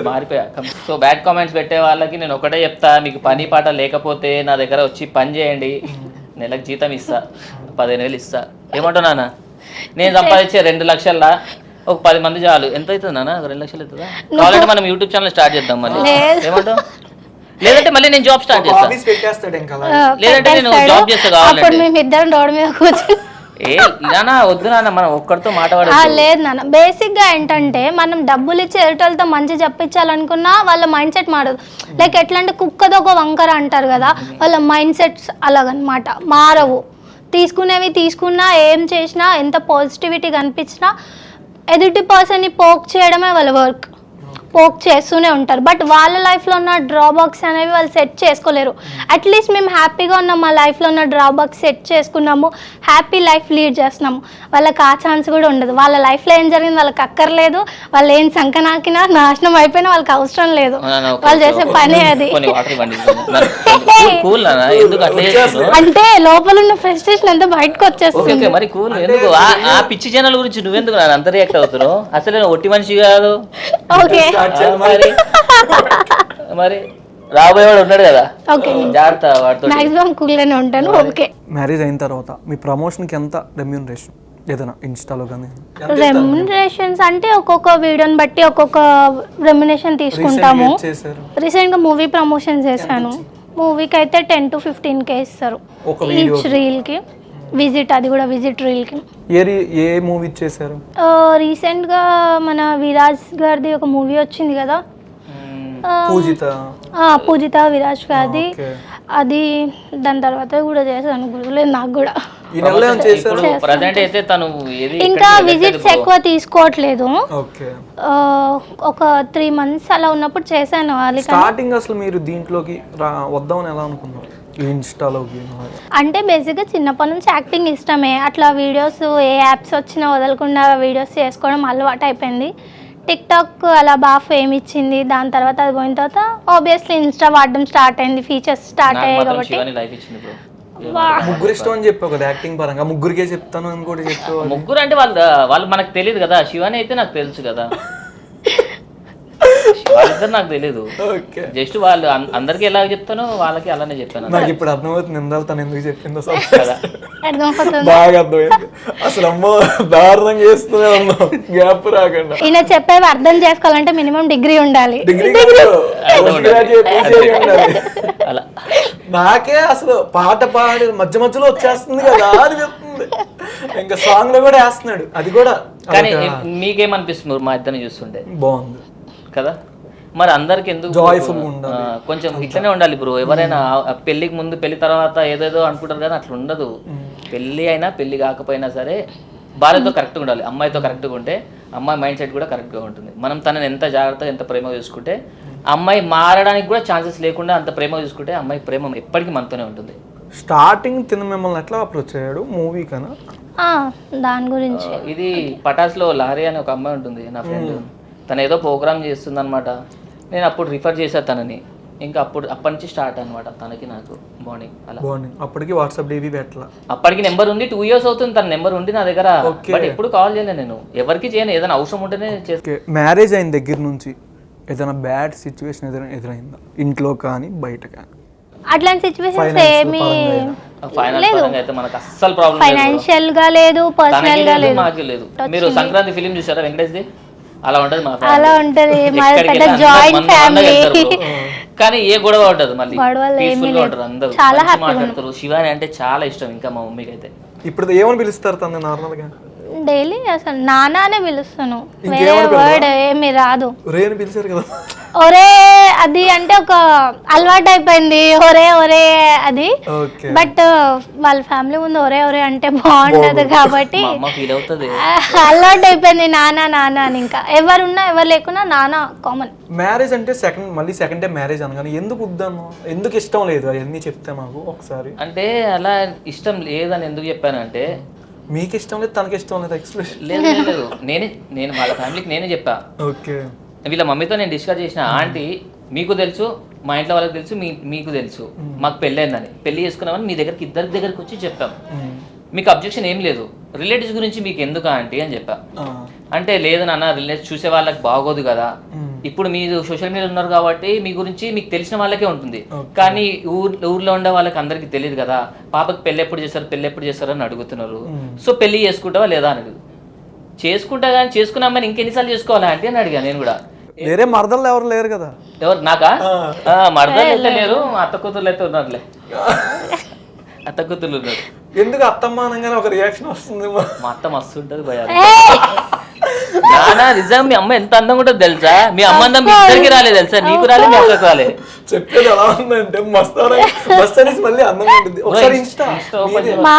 మారిపోయా. సో బ్యాడ్ కామెంట్స్ పెట్టే వాళ్ళకి నేను ఒకటే చెప్తా, మీకు పని పాట లేకపోతే నా దగ్గర వచ్చి పని చేయండి, నెలకు జీతం ఇస్తా, 15,000 ఇస్తా. ఏమంటావు నాన్న? నేను సంపాదించే 2 లక్షల ఒక 10 మంది చాలు. ఎంత అవుతుంది నాన్న? 2 లక్షలు అవుతుందా? కావాలంటే మనం యూట్యూబ్ ఛానల్ స్టార్ట్ చేద్దాం మళ్ళీ. ఏమంటావు? లేదంటే మళ్ళీ నేను జాబ్ స్టార్ట్ చేస్తా, లేదంటే నేను జాబ్ చేస్తా. కావాలంటే ఏ నానా వద్దు నాన్న, మనం ఒక్కడితో మాట్లాడాలి. లేదు నాన్న, బేసిక్ గా ఏంటంటే మనం డబ్బులు ఇచ్చి ఎదుటోళ్ళతో మంచి చెప్పించాలనుకున్నా వాళ్ళ మైండ్ సెట్ మారదు. లైక్ ఎట్లా అంటే కుక్కదో ఒక వంకర అంటారు కదా, వాళ్ళ మైండ్ సెట్స్ అలాగనమాట మారవు. తీసుకునేవి తీసుకున్నా, ఏం చేసినా, ఎంత పాజిటివిటీ కనిపించినా ఎదుటి పర్సన్ని పోక్ చేయడమే వాళ్ళ వర్క్. పోక్ చేస్తూనే ఉంటారు. బట్ వాళ్ళ లైఫ్లో ఉన్న డ్రాబ్యాక్స్ అనేవి వాళ్ళు సెట్ చేసుకోలేరు. అట్లీస్ట్ మేము హ్యాపీగా ఉన్నాం, మా లైఫ్లో ఉన్న డ్రాబ్యాక్స్ సెట్ చేసుకున్నాము, హ్యాపీ లైఫ్ లీడ్ చేస్తున్నాము. వాళ్ళకి ఆ ఛాన్స్ కూడా ఉండదు. వాళ్ళ లైఫ్లో ఏం జరిగింది వాళ్ళకి అక్కర్లేదు, వాళ్ళు ఏం సంకనాకినా నాశనం అయిపోయినా వాళ్ళకి అవసరం లేదు. వాళ్ళు చేసే పని అది. అంటే లోపల ఉన్న ఫ్రస్ట్రేషన్ అంతా బయటకు వచ్చేస్తుంది. మరి కూల్ ఎందుకు ఆ పిచ్చి జనాల గురించి నువ్వెందుకు అంత రియాక్ట్ అవుతున్నావు? అసలు ఒట్టి మనిషి కాదు. ఓకే మరి రాబోయేవాడు ఉన్నాడు కదా, జాగ్రత్త వాడితో. మాక్సిమం కూల్ గానే ఉంటాను. ఓకే. మ్యారేజ్ అయిన తర్వాత మీ ప్రమోషన్కి ఎంత రెమ్యూనరేషన్ ఏదైనా ఇన్స్టాలో కానీ? రెమ్యునరేషన్స్ అంటే ఒక్కొక్క వీడియోని బట్టి ఒక్కొక్క రెమ్యునరేషన్ తీసుకుంటాము. రీసెంట్గా మూవీ ప్రమోషన్ చేశాను. మూవీకి అయితే 10 to 15K ఇస్తారు ఈచ్ రీల్కి. విజిట్, అది కూడా విజిట్ రీల్కి. ఏ మూవీ చేశారు? రీసెంట్గా మన విరాజ్ గారిది ఒక మూవీ వచ్చింది కదా, పూజిత విరాజ్ గారిది. అది దాని తర్వాత కూడా చేశాను, గుర్తులేదు నాకు కూడా. ఇంకా విజిట్స్ ఎక్కువ తీసుకోవట్లేదు. ఒక 3 months అలా ఉన్నప్పుడు చేశాను. స్టార్టింగ్ అసలు మీరు దీంట్లోకి వద్దామని ఎలా అనుకున్నారు? ఇన్స్టాలోకి అంటే బేసిక్గా చిన్నప్పటి నుంచి యాక్టింగ్ ఇష్టమే. అట్లా వీడియోస్ ఏ యాప్స్ వచ్చినా వదలకుండా వీడియోస్ చేసుకోవడం అలవాటు అయిపోయింది. టిక్ టాక్ అలా బాగా ఫేమ్ ఇచ్చింది. దాని తర్వాత అది పోయిన తర్వాత ఆబ్వియస్లీ ఇన్స్టా వాడడం స్టార్ట్ అయింది, ఫీచర్స్ స్టార్ట్ అయ్యాయి కాబట్టి. ముగ్గురు ఇష్టం అని చెప్పావు కదా యాక్టింగ్ పరంగా, ముగ్గురికే చెప్తాను అని కూడా చెప్పావు. ముగ్గురు అంటే వాళ్ళు మనకు తెలియదు కదా. శివాని అయితే నాకు తెలుసు కదా, వాళ్ళిద్దరు నాకు తెలియదు. జస్ట్ వాళ్ళు అందరికి ఎలా చెప్తానో వాళ్ళకి అలానే చెప్పాను. నాకు ఇప్పుడు అర్థమవుతుంది నిందాలు తను ఎందుకు చెప్పిందో బాగా అర్థమైంది. అసలు అమ్మో దారుణంగా చేస్తూనే ఉన్నాం, గ్యాప్ రాకుండా. ఈయన చెప్పేవి అర్థం చేసుకోవాలంటే మినిమం డిగ్రీ ఉండాలి. నాకే అసలు పాట పాడి మధ్య మధ్యలో వచ్చేస్తుంది కదా అని చెప్తుంది. ఇంకా సాంగ్ లో కూడా వేస్తున్నాడు, అది కూడా. కానీ మీకేమనిపిస్తుంది మా ఇద్దరిని చూస్తుంటే? బాగుంది కదా. మరి అందరికి ఎందుకు కొంచెం ఇట్లనే ఉండాలి బ్రో. ఎవరైనా పెళ్లికి ముందు పెళ్లి తర్వాత ఏదేదో అనుకుంటారు కానీ అట్లా ఉండదు. పెళ్లి అయినా పెళ్లి కాకపోయినా సరే భార్యతో కరెక్ట్గా ఉండాలి, అమ్మాయితో కరెక్ట్గా ఉంటే అమ్మాయి మైండ్ సెట్ కూడా కరెక్ట్గా ఉంటుంది. మనం తనని ఎంత జాగ్రత్తగా ఎంత ప్రేమగా చూసుకుంటే అమ్మాయి మారడానికి కూడా ఛాన్సెస్ లేకుండా అంత ప్రేమగా చూసుకుంటే అమ్మాయి ప్రేమ ఎప్పటికీ మనతోనే ఉంటుంది. స్టార్టింగ్ తిన మిమ్మల్ని ఎట్లా అప్రోచ్ అయ్యాడు మూవీ కన్నా? దాని గురించి ఇది పటాస్లో లహరి అని ఒక అమ్మాయి ఉంటుంది నా ఫ్రెండ్. తను ఏదో ప్రోగ్రామ్ చేస్తుంది అనమాట. నేను అప్పుడు రిఫర్ చేశాను తనని. ఇంకా అప్పటి నుంచి స్టార్ట్ అనమాట తనకి నాకు బాండింగ్. అలా అప్పటికి వాట్సాప్ డీవీ పెట్టలా. అప్పటికి నెంబర్ ఉంది, 2 years అవుతుంది తన నెంబర్ ఉంది నా దగ్గర. బట్ ఎప్పుడు కాల్ చేయలేదు నేను, ఎవరికి చేయను. ఏదైనా అవసరం ఉంటేనే చేస్తాను. మ్యారేజ్ అయిన దగ్గర నుంచి ఏదైనా బ్యాడ్ సిచ్యువేషన్ ఎదురైందా ఇంట్లో కానీ బయట కానీ? అట్లాంటి సిచ్యువేషన్స్ ఏమీ లేదు. ఫైనాన్షియల్ గా లేదు, పర్సనల్ గా లేదు. మీరు సంక్రాంతి ఫిలిం చూసారా వెంకటేష్ది? అలా ఉంటది మా ఫ్యామిలీ. అలా ఉంటది మాది పెద్ద జాయింట్ ఫ్యామిలీ. కానీ ఏ గొడవ ఉంటది, మళ్ళీ పీస్ఫుల్ గా ఉంటారు అందరూ, మాట్లాడతారు. శివాని అంటే చాలా ఇష్టం ఇంకా మా మమ్మీకి అయితే. ఇప్పుడు ఏమని పిలుస్తారు తను నార్మల్ గా? డైలీ అసలు నానానే పిలుస్తాను, వేరే వర్డ్ ఏమి రాదు. ఒరే అది అంటే ఒక అలవాటు అయిపోయింది, ఒరే ఒరే అది. బట్ వాళ్ళ ఫ్యామిలీ ముందు ఒరే ఒరే అంటే బాగుండదు కాబట్టి అలవాటు అయిపోయింది నానా నానా అని. ఇంకా ఎవరున్నా ఎవరు లేకున్నా నానా కామన్. మ్యారేజ్ అంటే సెకండ్ డే మ్యారేజ్ అనగానే ఎందుకు వద్దాము, ఎందుకు ఇష్టం లేదు అవన్నీ చెప్తే మాకు ఒకసారి. అంటే అలా ఇష్టం లేదని ఎందుకు చెప్పానంటే, మీకు ఇష్టం లేదు తనకి ఇష్టం లేదు ఎక్స్ప్రెషన్ లేదు. నేను వాళ్ళ ఫ్యామిలీకి నేనే చెప్పా. ఓకే. వీళ్ళ మమ్మీతో నేను డిస్కస్ చేసిన, ఆంటీ మీకు తెలుసు, మా ఇంట్లో వాళ్ళకి తెలుసు, మీకు తెలుసు మాకు పెళ్ళైందని, పెళ్లి చేసుకున్నామని మీ దగ్గరికి ఇద్దరి దగ్గరికి వచ్చి చెప్పాం. మీకు అబ్జెక్షన్ ఏం లేదు, రిలేటివ్స్ గురించి మీకు ఎందుకు ఆంటీ అని చెప్పా. అంటే లేదు నాన్న, రిలేటివ్స్ చూసే వాళ్ళకి బాగోదు కదా, ఇప్పుడు మీరు సోషల్ మీడియా ఉన్నారు కాబట్టి మీ గురించి మీకు తెలిసిన వాళ్ళకే ఉంటుంది, కానీ ఊర్లో ఉండే వాళ్ళకి అందరికి తెలియదు కదా. పాపకి పెళ్ళి ఎప్పుడు చేస్తారు అని అడుగుతున్నారు. సో పెళ్లి చేసుకుంటావా లేదా అని అడుగు. చేసుకుంటా కానీ చేసుకున్న అమ్మాయిని ఇంకెన్నిసార్లు చేసుకోవాలా అంటే అని అడిగా నేను కూడా. వేరే మరదలు ఎవరు లేరు కదా? ఎవరు నాకా? మరదలు అయితే లేరు, అత్త కూతుర్లు అయితే ఉన్నారులే. అత్త కూతుర్లు ఉన్నారు. ఎందుకు అత్తమ్మ అనగానే ఒక రియాక్షన్ వస్తుంది? మా అత్త మస్తు ఉంటుంది భయ. నానా నిజం మీ అమ్మ ఎంత అందంగా ఉంటుందో తెలుసా? మీ అమ్మ అందం మీ ఇద్దరికి రాలేదు తెలుసా? నీకు రాలేదు, మీ అక్కకు రాలేదు. చెప్పేది ఎలా ఉందంటే మస్త్ అనేసి మళ్ళీ అందంగా ఉంటుంది. ఒకసారి ఇన్స్టా మా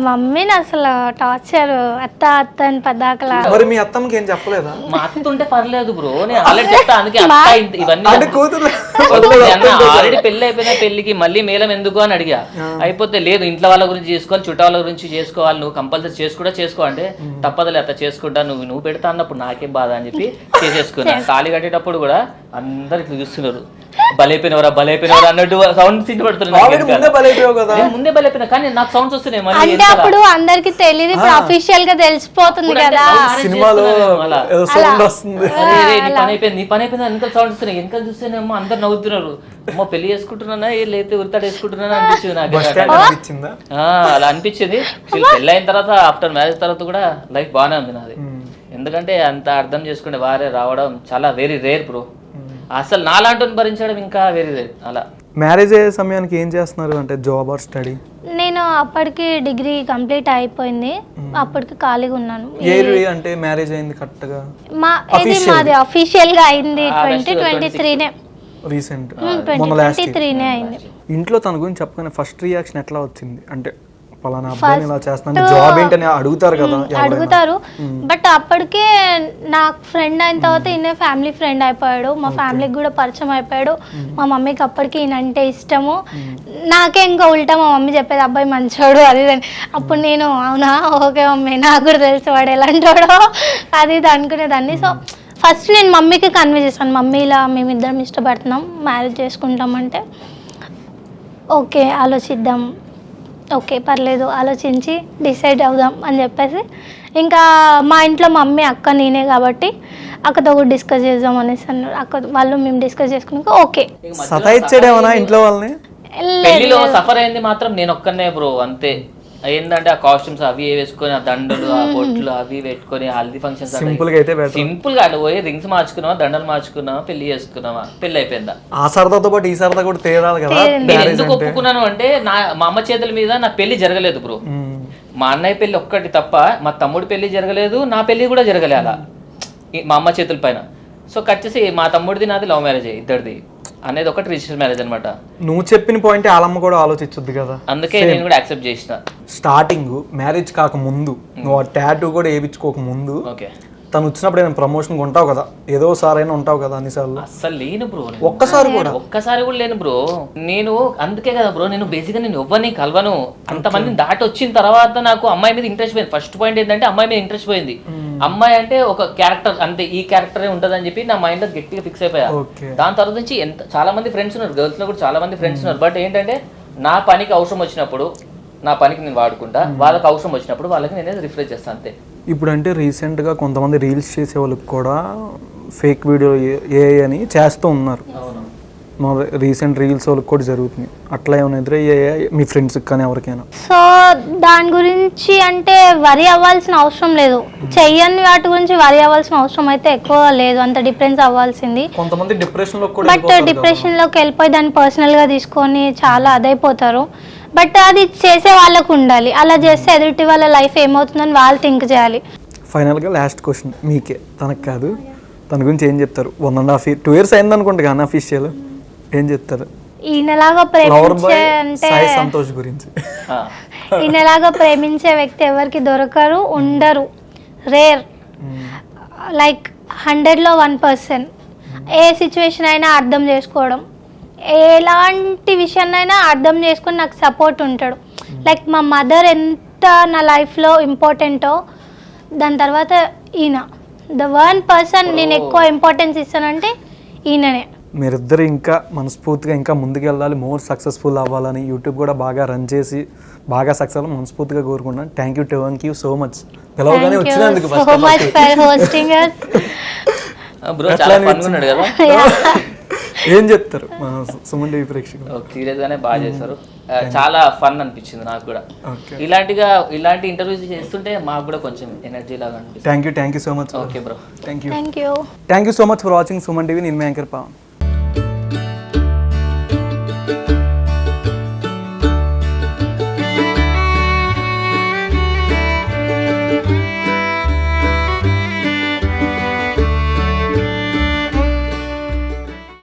మమ్మీని అసలు టార్చర్ అత్త అత్త అని పదాకలా. మరి మీ అత్తమ్మకి ఏం చెప్పలేదా? మా అత్త ఉంటే పర్లేదు బ్రో, నేను ఆల్రెడీ చెప్తా. అందుకే అత్త ఇవన్నీ అంటే కూతురు ఆల్రెడీ పెళ్లి అయిపోయిన పెళ్లికి మళ్ళీ మేళం ఎందుకు అని అడిగా. అయిపోతే లేదు ఇంట్లో వాళ్ళ గురించి చేసుకోవాలి, చుట్టాల వాళ్ళ గురించి చేసుకోవాలి, నువ్వు కంపల్సరీ చేసుకో అంటే తప్పదులే అత్త చేసుకుంటా, నువ్వు పెడతా అన్నప్పుడు నాకేం బాధ అని చెప్పి చేసేసుకున్నా. తాళి కట్టేటప్పుడు కూడా అందరు ఇట్లా చూస్తున్నారు, బలైపోయినవరా అన్నట్టు సౌండ్ సీన్ పడుతున్నారు. ముందే బలైపోయినా కానీ నాకు సౌండ్స్ వస్తున్నాయి. అంటే అప్పుడు అందరికి తెలియదు, ఇప్పుడు అఫీషియల్ గా తెలిసిపోతుంది కదా సినిమాలో సౌండ్ వస్తుంది. నీ పని అయిపోయింది వెనకాల సౌండ్ వస్తున్నాయి. వెనకాల చూస్తేనేమో అందరు నవ్వుతున్నారు. అమ్మో పెళ్లి చేసుకుంటున్నానా లేకపోతే ఉరితాడు వేసుకుంటున్నానా అనిపించింది నాకు. అలా అనిపించింది. పెళ్లి అయిన తర్వాత ఆఫ్టర్ మ్యారేజ్ తర్వాత కూడా లైఫ్ బాగానే ఉంది నాది. ఎందుకంటే అంత అర్థం చేసుకునే వారే రావడం చాలా వెరీ రేర్ బ్రో. అసలు నాలాంటి భరించడం ఇంకా వేరే అలా. మ్యారేజ్ అయ్యే సమయానికి ఏం చేస్తున్నారు అంటే జాబ్ ఆర్ స్టడీ? నేను అప్పటికి డిగ్రీ కంప్లీట్ అయిపోయింది, అప్పటికి ఖాళీగా ఉన్నాను. అంటే మ్యారేజ్ అయింది కరెక్ట్ గా మాది అఫీషియల్ గా అయింది 2023 రీసెంట్ 2023 అయింది. ఇంట్లో తన గురించి చెప్పగానే ఫస్ట్ రియాక్షన్ ఎట్లా వచ్చింది? అంటే పలానా అబ్బాయిని ఇలా చేస్తున్నాను, జాబ్ ఏంటని అడుగుతారు కదా? అడుగుతారు, బట్ అప్పటికే నాకు ఫ్రెండ్ అయిన తర్వాత ఈయన ఫ్యామిలీ ఫ్రెండ్ అయిపోయాడు, మా ఫ్యామిలీకి కూడా పరిచయం అయిపోయాడు. మా మమ్మీకి అప్పటికి ఈయన అంటే ఇష్టము. నాకే ఇంకా ఉల్టా మా మమ్మీ చెప్పేది అబ్బాయి మంచోడు అది ఇది. అప్పుడు నేను అవునా ఓకే మమ్మీ నాకు కూడా తెలుసు వాడు ఎలాంటోడో అది ఇది అనుకునేదాన్ని. సో ఫస్ట్ నేను మమ్మీకి కన్వే చేశాను, మమ్మీ ఇలా మేమిద్దరం ఇష్టపడుతున్నాం, మ్యారేజ్ చేసుకుంటామంటే ఓకే ఆలోచిద్దాం, ఓకే పర్లేదు ఆలోచించి డిసైడ్ అవుదాం అని చెప్పేసి ఇంకా మా ఇంట్లో మమ్మీ అక్క నేనే కాబట్టి అక్కతో కూడా డిస్కస్ చేద్దాం అనేసి అన్నారు. అక్క వాళ్ళు మేము డిస్కస్ చేసుకున్నాక ఓకే. సతాయిచ్చాడేమన్నా ఇంట్లో వాళ్ళని? పెళ్లిలో సఫర్ అయింది మాత్రం నేను ఒక్కనే బ్రో, అంతే. ఏంటంటే ఆ కాస్ట్యూమ్స్ అవి వేసుకొని, ఆ దండలు ఆ బొట్లు అవి పెట్టుకొని, హల్దీ ఫంక్షన్స్ సింపుల్ గా పోయి రింగ్స్ మార్చుకున్నావా, దండలు మార్చుకున్నావా, పెళ్లి చేసుకున్నావా, పెళ్లి అయిపోయిందా. ఆ సరదాతో పాటు ఈ సరదా కూడా తేరాలి కదా. నేను ఎందుకు ఒప్పుకున్నాను అంటే మా అమ్మ చేతుల మీద నా పెళ్లి జరగలేదు బ్రో. మా అన్నయ్య పెళ్లి ఒక్కటి తప్ప మా తమ్ముడి పెళ్లి జరగలేదు, నా పెళ్లి కూడా జరగలేదు అలా మా అమ్మ చేతుల పైన. సో కట్ చేసి మా తమ్ముడిది నాది లవ్ మ్యారేజ్ ఇద్దరిది అనేది ఒకటి రిజిస్టర్ మ్యారేజ్ అనమాట. నువ్వు చెప్పిన పాయింట్ వాళ్ళమ్మ కూడా ఆలోచించొద్దు కదా, అందుకే నేను కూడా యాక్సెప్ట్ చేసిన. స్టార్టింగ్ మ్యారేజ్ కాక ముందు నువ్వు ఆ టాటూ కూడా వేయించుకోక ముందు తను వచ్చినప్పుడు నేను ప్రమోషన్ ఉంటావు కదా, ఏదో సార్ అయినా ఉంటావు కదా అన్నిసార్లు? అసలు లేను బ్రో, ఒక్కసారి కూడా లేను బ్రో. నేను అందుకే కదా బ్రో, నేను బేసిక్గా నేను ఎవరిని కలవను. అంతమందిని దాటి వచ్చిన తర్వాత నాకు అమ్మాయి మీద ఇంట్రెస్ట్ పోయింది. ఫస్ట్ పాయింట్ ఏంటంటే అమ్మాయి మీద ఇంట్రెస్ట్ పోయింది. అమ్మాయి అంటే ఒక క్యారెక్టర్ అంతే, ఈ క్యారెక్టరే ఉంటుంది అని చెప్పి నా మైండ్ లో గట్టిగా ఫిక్స్ అయిపోయా. దాని తర్వాత నుంచి చాలా మంది ఫ్రెండ్స్ ఉన్నారు, గర్ల్స్ లో కూడా చాలా మంది ఫ్రెండ్స్ ఉన్నారు. బట్ ఏంటంటే నా పనికి అవసరం వచ్చినప్పుడు నా పనికి నేను వాడుకుంటా, వాళ్ళకి అవసరం వచ్చినప్పుడు వాళ్ళకి నేనే రిఫ్రెష్ చేస్తాను అంతే. ఇప్పుడు అంటే రీసెంట్గా కొంతమంది రీల్స్ చేసే వాళ్ళకి కూడా ఫేక్ వీడియో ఏ అని చేస్తూ ఉన్నారు. మా రీసెంట్ రీల్స్ వాళ్ళకి కూడా జరుగుతుంది. అట్లా ఏమైనా ఎదురయ్యాయా మీ ఫ్రెండ్స్కి కానీ ఎవరికైనా? సో దాని గురించి అంటే వరి అవ్వాల్సిన అవసరం లేదు, చెయ్యని వాటి గురించి వరి అవ్వాల్సిన అవసరం అయితే ఎక్కువ లేదు, అంత డిఫరెన్స్ అవ్వాల్సింది. కొంతమంది డిప్రెషన్లో కూడా, బట్ డిప్రెషన్లోకి వెళ్ళిపోయి దాన్ని పర్సనల్గా తీసుకొని చాలా అదైపోతారు. బట్ అది చేసే వాళ్ళకు ఉండాలి, అలా చేస్తే ఎదుటి వాళ్ళ లైఫ్ ఏమవుతుందని వాళ్ళు థింక్ చేయాలి. ఫైనల్గా లాస్ట్ క్వశ్చన్ మీకే, తనకు కాదు, తన గురించి ఏం చెప్తారు? 1.5 years 2 years అయింది అనుకుంటా కానీ అఫీషియల్ ఏం చెప్తారు? ఈయనలాగా ప్రేమించే అంటే సంతోష్ గురించి, ఈయనలాగా ప్రేమించే వ్యక్తి ఎవరికి దొరకరు, ఉండరు, రేర్. లైక్ 100లో 1%. ఏ సిచ్యువేషన్ అయినా అర్థం చేసుకోవడం, ఎలాంటి విషయాన్నైనా అర్థం చేసుకొని నాకు సపోర్ట్ ఉంటాడు. లైక్ మా మదర్ ఎంత నా లైఫ్లో ఇంపార్టెంటో దాని తర్వాత ఈయన ద 1% నేను ఎక్కువ ఇంపార్టెన్స్ ఇస్తానంటే ఈయననే. మీరిద్దరు ఇంకా మనస్ఫూర్తిగా ఇంకా ముందుకెళ్ళాలి, మోర్ సక్సెస్ఫుల్ అవ్వాలని, యూట్యూబ్ కూడా బాగా రన్ చేసి బాగా సక్సెస్ మనస్ఫూర్తిగా కోరుకుంటున్నాను. థ్యాంక్ యూ సో మచ్ పిలవగానే వచ్చినందుకు. ఏం చెప్తారు మా సుమన్ టీవీ ప్రేక్షకులు? సీరియస్ గానే బాగా చేస్తారు, చాలా ఫన్ అనిపించింది నాకు కూడా. ఇలాంటి ఇంటర్వ్యూస్ చేస్తుంటే మాకు కూడా కొంచెం ఎనర్జీ లాగా అనిపిస్తుంది. Thank you so much. Okay bro, thank you so much for watching Suman TV. నేను మీ యాంకర్ పవన్.